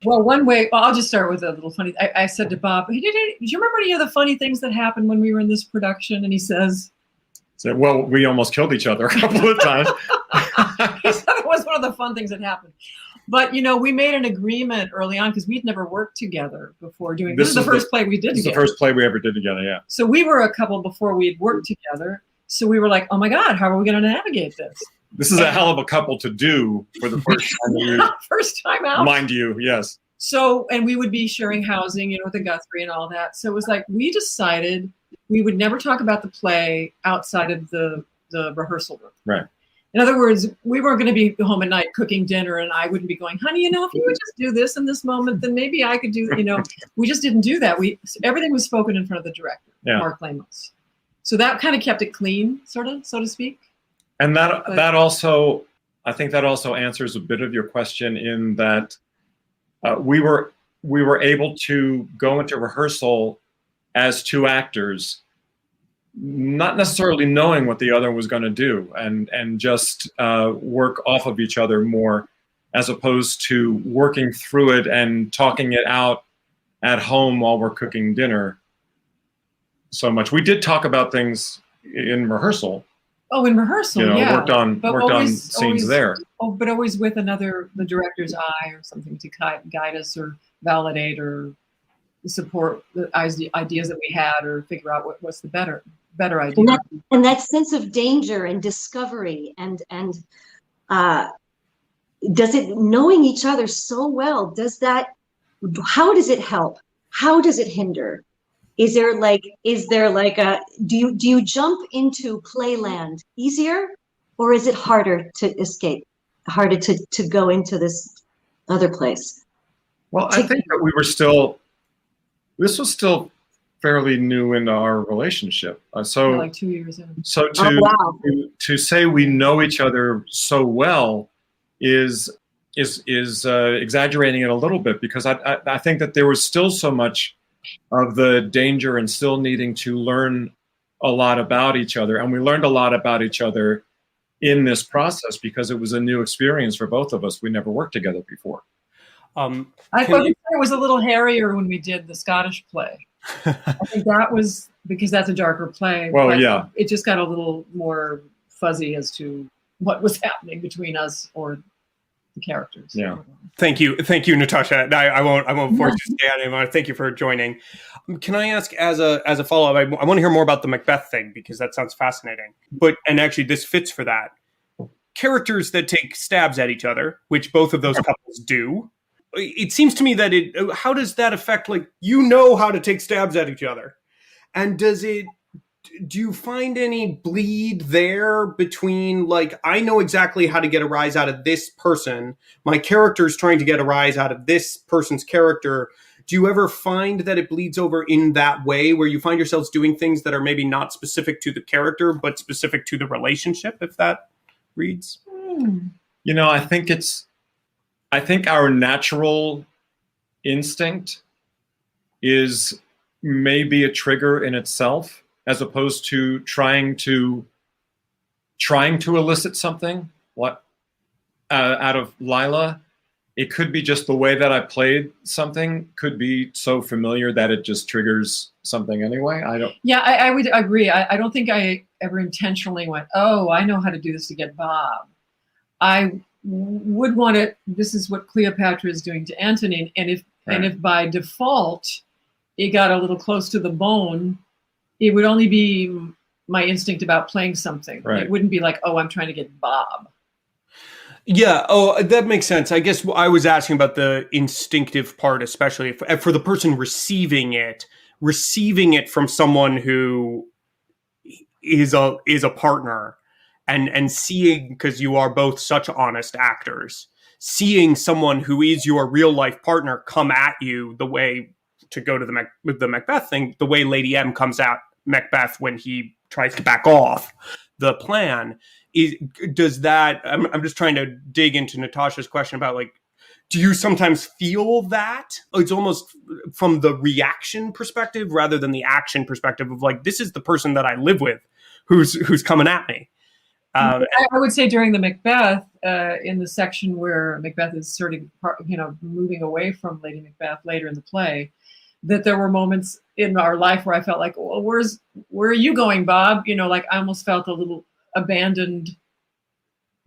Well, one way, I'll just start with a little funny. I said to Bob, "Hey, did you remember any of the funny things that happened when we were in this production?" And he says, well, we almost killed each other a couple of times. He said it was one of the fun things that happened. But, you know, we made an agreement early on because we'd never worked together before doing this. Is the first play we did together. This is the first play we ever did together, yeah. So we were a couple before we had worked together. So we were like, oh my God, how are we going to navigate this? This is a hell of a couple to do for the first time. First time out. Mind you, yes. So, and we would be sharing housing, you know, with the Guthrie and all that. So it was like, we decided we would never talk about the play outside of the rehearsal room. Right. In other words, we weren't going to be home at night cooking dinner, and I wouldn't be going, honey, you know, if you would just do this in this moment, then maybe I could do, you know, we just didn't do that. Everything was spoken in front of the director, Mark Lamos. So that kind of kept it clean, sort of, so to speak. And that also, I think that also answers a bit of your question in that we were able to go into rehearsal as two actors, not necessarily knowing what the other was going to do, and just work off of each other more, as opposed to working through it and talking it out at home while we're cooking dinner so much. We did talk about things in rehearsal, Oh, in rehearsal, yeah. Worked on scenes always, there. Oh, but always with the director's eye or something to guide us or validate or support the ideas that we had or figure out what's the better idea. And that sense of danger and discovery and does it, knowing each other so well, how does it help? How does it hinder? Is there like do you jump into playland easier, or is it harder to escape, harder to go into this other place? Well, I think that this was still fairly new into our relationship. So like 2 years in. So to say we know each other so well is exaggerating it a little bit, because I think that there was still so much of the danger and still needing to learn a lot about each other. And we learned a lot about each other in this process because it was a new experience for both of us. We never worked together before. I thought it was a little hairier when we did the Scottish play. I think that was because that's a darker play. Well, yeah. It just got a little more fuzzy as to what was happening between us or the characters. Yeah. Thank you, Natasha. I won't force you to stay on anymore. Thank you for joining. Can I ask, as a follow-up, I want to hear more about the Macbeth thing, because that sounds fascinating. And actually, this fits for that. Characters that take stabs at each other, which both of those couples do. It seems to me that how does that affect, like, how to take stabs at each other? And do you find any bleed there between, like, I know exactly how to get a rise out of this person, my character's trying to get a rise out of this person's character. Do you ever find that it bleeds over in that way, where you find yourselves doing things that are maybe not specific to the character, but specific to the relationship, if that reads? I think our natural instinct is maybe a trigger in itself, as opposed to trying to elicit something out of Laila. It could be just the way that I played something could be so familiar that it just triggers something anyway. I would agree. I don't think I ever intentionally went, oh, I know how to do this to get Bob. I would want it. This is what Cleopatra is doing to Antony, and if by default it got a little close to the bone, it would only be my instinct about playing something. Right. It wouldn't be like, oh, I'm trying to get Bob. Yeah. Oh, that makes sense. I guess I was asking about the instinctive part, especially for the person receiving it from someone who is a partner, and seeing, because you are both such honest actors, seeing someone who is your real life partner come at you the way, to go to the Macbeth thing, the way Lady M comes at Macbeth when he tries to back off the plan. Does that, I'm just trying to dig into Natasha's question about, like, do you sometimes feel that? It's almost from the reaction perspective rather than the action perspective of, like, this is the person that I live with who's coming at me. I would say during the Macbeth, in the section where Macbeth is sort of, moving away from Lady Macbeth later in the play, that there were moments in our life where I felt like, well, where are you going, Bob? Like, I almost felt a little abandoned.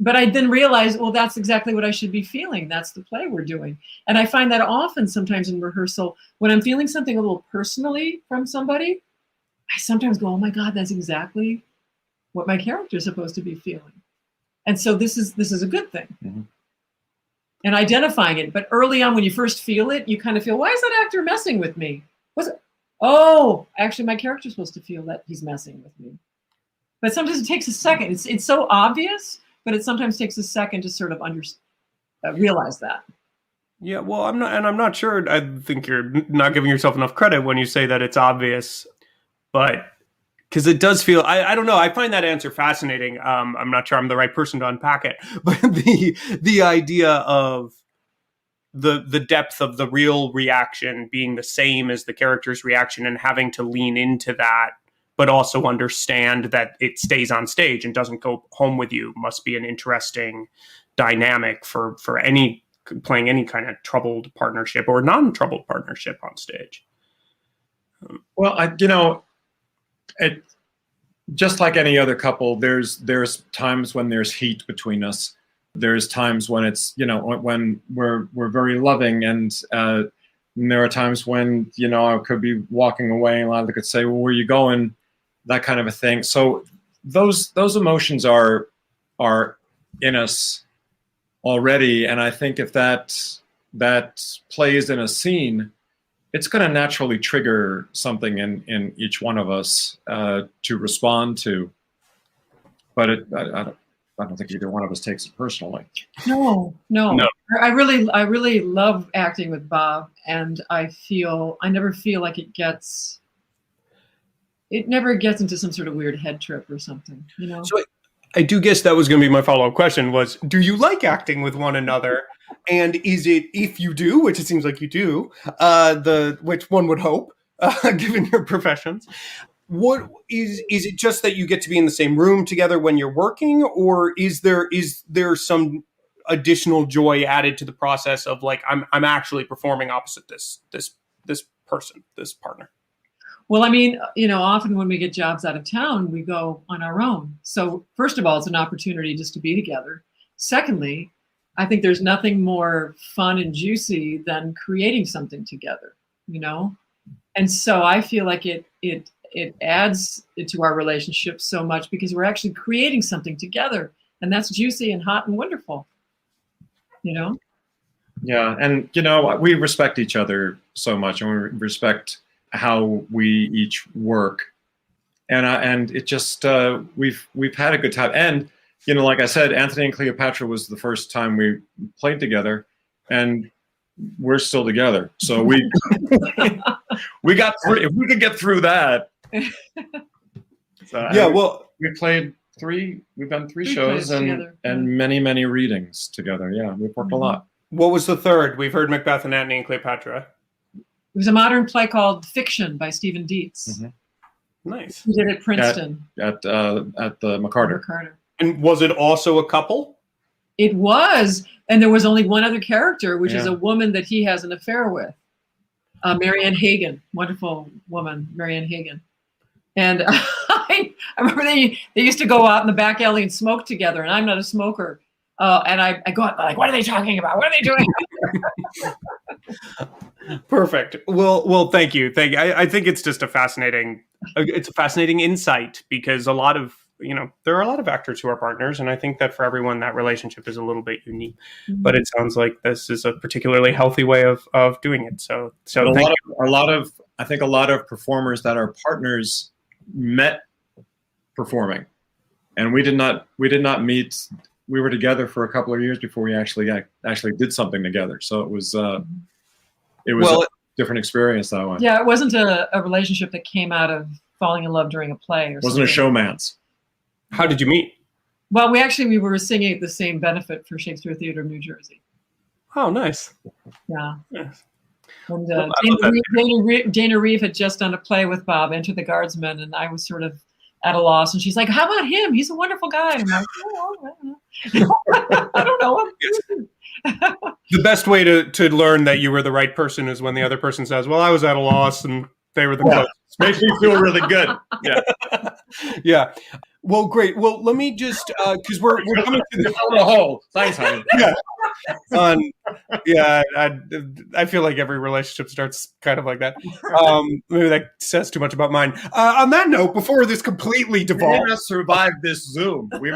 But I then realized, well, that's exactly what I should be feeling. That's the play we're doing. And I find that often sometimes in rehearsal, when I'm feeling something a little personally from somebody, I sometimes go, oh my God, that's exactly what my character is supposed to be feeling. And so this is a good thing. Mm-hmm. And identifying it. But early on, when you first feel it, you kind of feel, why is that actor messing with me? Oh, actually, my character's supposed to feel that he's messing with me. But sometimes it takes a second. It's so obvious, but it sometimes takes a second to sort of realize that. Yeah, well, I'm not sure. I think you're not giving yourself enough credit when you say that it's obvious, but because it does feel, I don't know. I find that answer fascinating. I'm not sure I'm the right person to unpack it, but the idea of the depth of the real reaction being the same as the character's reaction, and having to lean into that, but also understand that it stays on stage and doesn't go home with you, must be an interesting dynamic for playing any kind of troubled partnership or non-troubled partnership on stage. Well, just like any other couple, there's times when there's heat between us. There's times when it's, when we're very loving, and there are times when, I could be walking away and Lila could say, well, where are you going? That kind of a thing. So those emotions are in us already. And I think if that plays in a scene, it's going to naturally trigger something in each one of us to respond to. But I don't think either one of us takes it personally. No. I really love acting with Bob, and I never feel like it never gets into some sort of weird head trip or something, So I do guess that was going to be my follow-up question was, do you like acting with one another? And is it, if you do, which it seems like you do, which one would hope, given your professions, what is it just that you get to be in the same room together when you're working, or is there some additional joy added to the process of like, I'm actually performing opposite this person, this partner? Well, I mean, often when we get jobs out of town, we go on our own. So first of all, it's an opportunity just to be together. Secondly, I think there's nothing more fun and juicy than creating something together, And so I feel like it adds to our relationship so much because we're actually creating something together, and that's juicy and hot and wonderful, Yeah, and we respect each other so much, and we respect how we each work, and it just we've had a good time. And like I said, Antony and Cleopatra was the first time we played together, and we're still together. So we got through. If we could get through that, we played three. We've done three shows and many readings together. Yeah, we've worked a lot. What was the third? We've heard Macbeth and Antony and Cleopatra. It was a modern play called Fiction by Stephen Dietz. Mm-hmm. Nice. We did it at Princeton. At the McCarter. And was it also a couple? It was. And there was only one other character, which is a woman that he has an affair with. Marianne Hagen. Wonderful woman, Marianne Hagen. And I remember they used to go out in the back alley and smoke together, and I'm not a smoker. And I go out like, what are they talking about? What are they doing? Perfect. Well, thank you. I think it's just a fascinating insight, because there are a lot of actors who are partners, and I think that for everyone that relationship is a little bit unique. Mm-hmm. But it sounds like this is a particularly healthy way of doing it. So a lot of performers that are partners met performing, and we did not meet. We were together for a couple of years before we actually did something together. So it was a different experience that way. Yeah, it wasn't a relationship that came out of falling in love during a play. It wasn't a showman's. How did you meet? Well, we were singing at the same benefit for Shakespeare Theater of New Jersey. Oh, nice. Yeah. Yes. And Dana Reeve had just done a play with Bob, Enter the Guardsman, and I was sort of at a loss. And she's like, how about him? He's a wonderful guy. And I'm like, I don't know him. The best way to learn that you were the right person is when the other person says, well, I was at a loss and they were the closest. Makes me feel really good. Yeah. Yeah. Well, great. Well, let me just, because we're coming to the hole. Thanks, honey. Yeah. I feel like every relationship starts kind of like that. Maybe that says too much about mine. On that note, before this completely devolved, we must survive this Zoom. We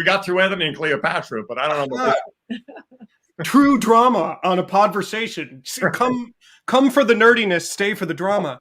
got through Antony and Cleopatra, but I don't know about this. True drama on a podversation. Come for the nerdiness, stay for the drama.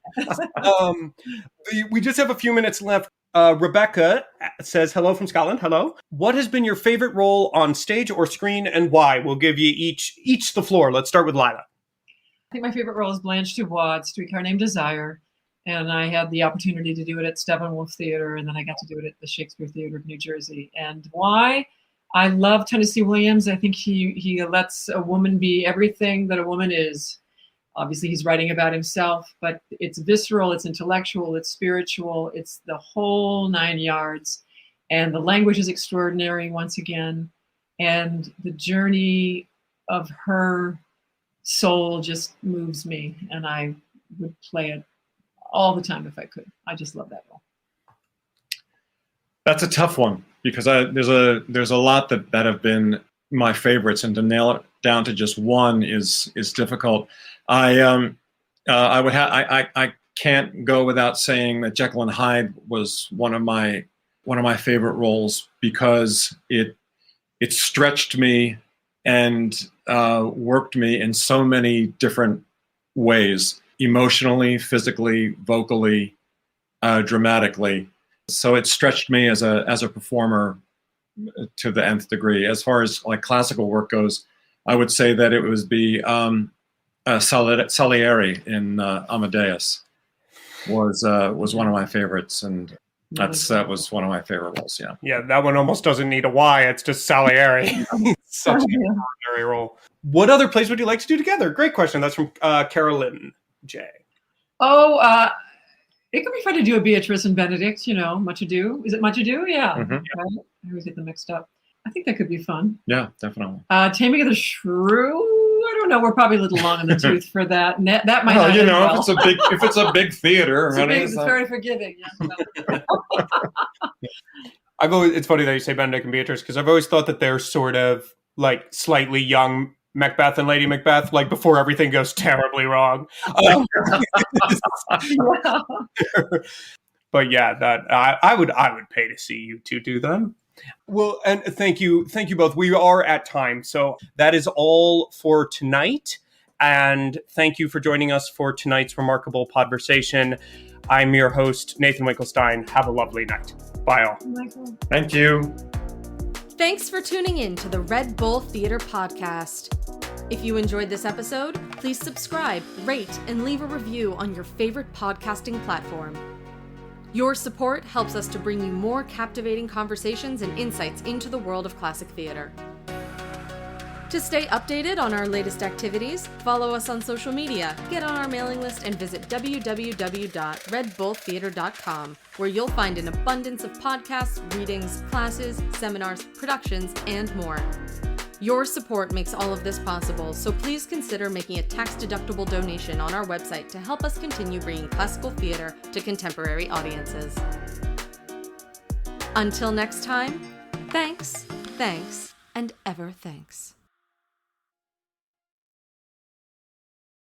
We just have a few minutes left. Rebecca says, hello from Scotland. Hello. What has been your favorite role on stage or screen, and why? We'll give you each the floor. Let's start with Lila. I think my favorite role is Blanche Dubois, Streetcar Named Desire. And I had the opportunity to do it at Steppenwolf Theater, and then I got to do it at the Shakespeare Theater of New Jersey. And why? I love Tennessee Williams. I think he lets a woman be everything that a woman is. Obviously, he's writing about himself, but it's visceral, it's intellectual, it's spiritual, it's the whole 9 yards. And the language is extraordinary once again. And the journey of her soul just moves me. And I would play it all the time if I could. I just love that role. That's a tough one because there's a lot that have been my favorites, and to nail it down to just one is difficult. I can't go without saying that Jekyll and Hyde was one of my favorite roles because it stretched me and worked me in so many different ways, emotionally, physically, vocally, dramatically. So it stretched me as a performer to the nth degree. As far as like classical work goes, I would say that it would be Salieri in Amadeus was one of my favorites, and that was one of my favorite roles. Yeah. Yeah, that one almost doesn't need a why. It's just Salieri. Such an extraordinary role. What other plays would you like to do together? Great question. That's from Carolyn J. Oh, it could be fun to do a Beatrice and Benedict, Much Ado. Is it Much Ado? Yeah. Mm-hmm. Right? I always get them mixed up. I think that could be fun. Yeah, definitely. Taming of the Shrew. I don't know. We're probably a little long in the tooth for that. That might not. If it's a big theater, it's very forgiving. Yeah. It's funny that you say Benedict and Beatrice because I've always thought that they're sort of like slightly young Macbeth and Lady Macbeth, like before everything goes terribly wrong. But yeah, that I would pay to see you two do them. Well, and thank you both. We are at time, so that is all for tonight. And thank you for joining us for tonight's remarkable podversation. I'm your host, Nathan Winkelstein. Have a lovely night. Bye all. Thank you. Thanks for tuning in to the Red Bull Theater Podcast. If you enjoyed this episode, please subscribe, rate, and leave a review on your favorite podcasting platform. Your support helps us to bring you more captivating conversations and insights into the world of classic theater. To stay updated on our latest activities, follow us on social media, get on our mailing list, and visit www.redbulltheater.com, where you'll find an abundance of podcasts, readings, classes, seminars, productions, and more. Your support makes all of this possible, so please consider making a tax-deductible donation on our website to help us continue bringing classical theater to contemporary audiences. Until next time, thanks, and ever thanks.